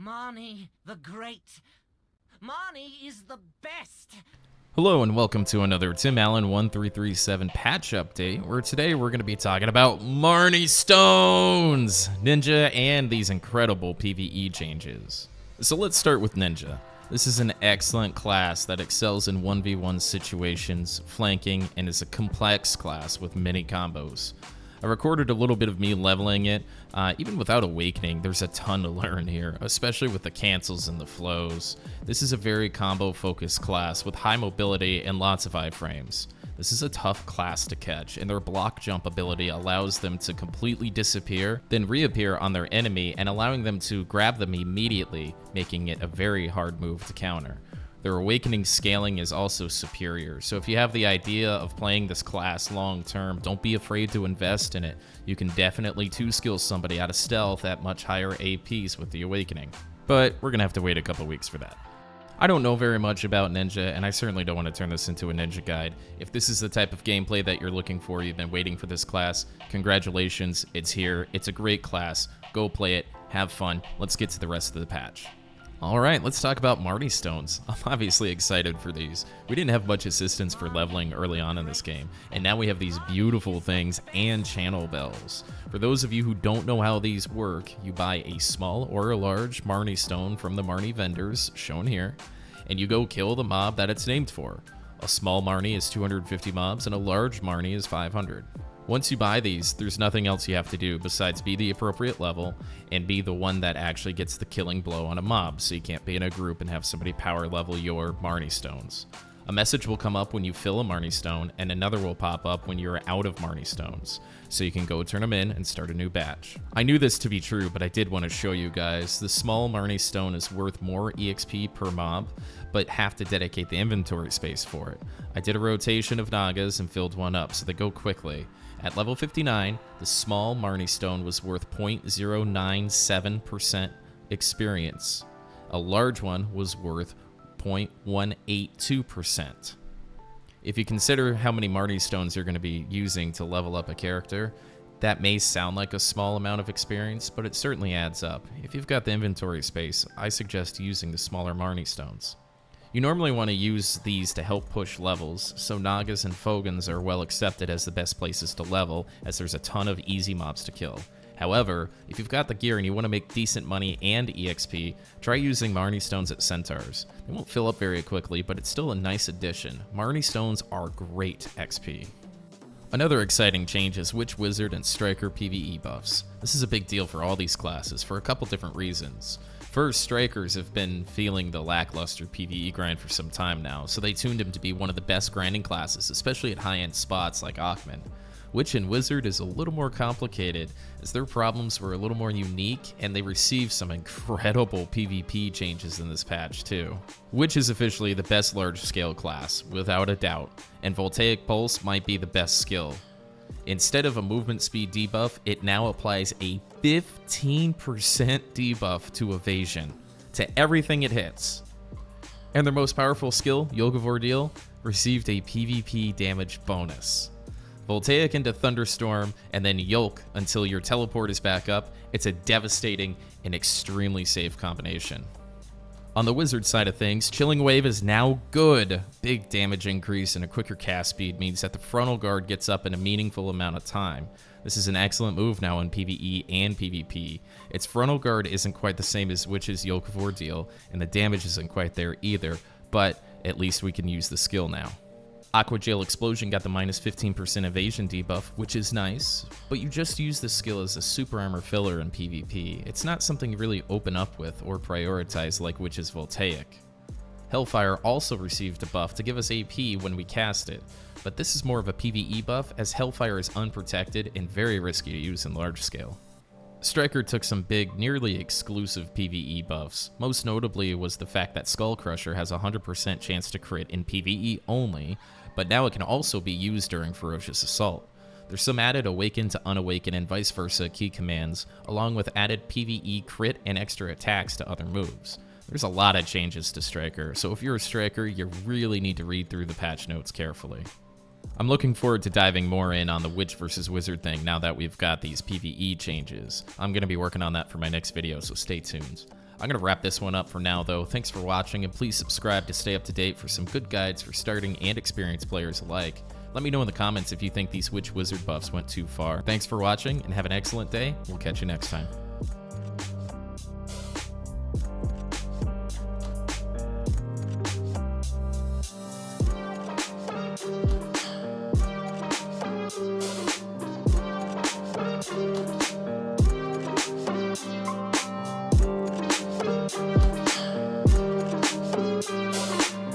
Marni the Great. Marni is the best. Hello and welcome to another Tim Allen 1337 patch update, where today we're going to be talking about Marni Stones, Ninja, and these incredible PvE changes. So let's start with Ninja. This is an excellent class that excels in 1v1 situations, flanking, and is a complex class with many combos. I recorded a little bit of me leveling it. Even without Awakening, there's a ton to learn here, especially with the cancels and the flows. This is a very combo-focused class with high mobility and lots of iframes. This is a tough class to catch, and their block jump ability allows them to completely disappear, then reappear on their enemy and allowing them to grab them immediately, making it a very hard move to counter. Their Awakening scaling is also superior, so if you have the idea of playing this class long term, don't be afraid to invest in it. You can definitely 2-skill somebody out of stealth at much higher APs with the Awakening. But we're gonna have to wait a couple weeks for that. I don't know very much about Ninja, and I certainly don't want to turn this into a Ninja guide. If this is the type of gameplay that you're looking for, you've been waiting for this class, congratulations, it's here. It's a great class. Go play it, have fun. Let's get to the rest of the patch. Alright, let's talk about Marni Stones. I'm obviously excited for these. We didn't have much assistance for leveling early on in this game, and now we have these beautiful things and channel bells. For those of you who don't know how these work, you buy a small or a large Marni Stone from the Marni vendors, shown here, and you go kill the mob that it's named for. A small Marni is 250 mobs, and a large Marni is 500. Once you buy these, there's nothing else you have to do besides be the appropriate level and be the one that actually gets the killing blow on a mob, so you can't be in a group and have somebody power level your Marni Stones. A message will come up when you fill a Marni Stone, and another will pop up when you're out of Marni Stones, so you can go turn them in and start a new batch. I knew this to be true, but I did want to show you guys. The small Marni Stone is worth more EXP per mob, but have to dedicate the inventory space for it. I did a rotation of Nagas and filled one up, so they go quickly. At level 59, the small Marni Stone was worth 0.097% experience. A large one was worth 0.182%. If you consider how many Marni Stones you're going to be using to level up a character, that may sound like a small amount of experience, but it certainly adds up. If you've got the inventory space, I suggest using the smaller Marni Stones. You normally want to use these to help push levels, so Nagas and Fogans are well accepted as the best places to level, as there's a ton of easy mobs to kill. However, if you've got the gear and you want to make decent money and EXP, try using Marni Stones at Centaurs. They won't fill up very quickly, but it's still a nice addition. Marni Stones are great XP. Another exciting change is Witch, Wizard, and Striker PvE buffs. This is a big deal for all these classes for a couple different reasons. First, Strikers have been feeling the lackluster PvE grind for some time now, so they tuned him to be one of the best grinding classes, especially at high-end spots like Akhman. Witch and Wizard is a little more complicated, as their problems were a little more unique, and they received some incredible PvP changes in this patch too. Witch is officially the best large-scale class, without a doubt, and Voltaic Pulse might be the best skill. Instead of a movement speed debuff, it now applies a 15% debuff to evasion, to everything it hits. And their most powerful skill, Yoke of Ordeal, received a PvP damage bonus. Voltaic into Thunderstorm, and then Yoke until your teleport is back up. It's a devastating and extremely safe combination. On the Wizard side of things, Chilling Wave is now good. Big damage increase and a quicker cast speed means that the frontal guard gets up in a meaningful amount of time. This is an excellent move now in PvE and PvP. Its frontal guard isn't quite the same as Witch's Yoke of Ordeal, and the damage isn't quite there either, but at least we can use the skill now. Aqua Jail Explosion got the minus 15% evasion debuff, which is nice, but you just use the skill as a super armor filler in PvP. It's not something you really open up with or prioritize like Witch's Voltaic. Hellfire also received a buff to give us AP when we cast it, but this is more of a PvE buff as Hellfire is unprotected and very risky to use in large scale. Striker took some big, nearly exclusive PvE buffs. Most notably was the fact that Skull Crusher has a 100% chance to crit in PvE only, but now it can also be used during Ferocious Assault. There's some added Awaken to Unawaken and vice versa key commands, along with added PvE crit and extra attacks to other moves. There's a lot of changes to Striker, so if you're a Striker, you really need to read through the patch notes carefully. I'm looking forward to diving more in on the Witch versus Wizard thing now that we've got these PvE changes. I'm going to be working on that for my next video, so stay tuned. I'm going to wrap this one up for now, though. Thanks for watching, and please subscribe to stay up to date for some good guides for starting and experienced players alike. Let me know in the comments if you think these Witch Wizard buffs went too far. Thanks for watching, and have an excellent day. We'll catch you next time.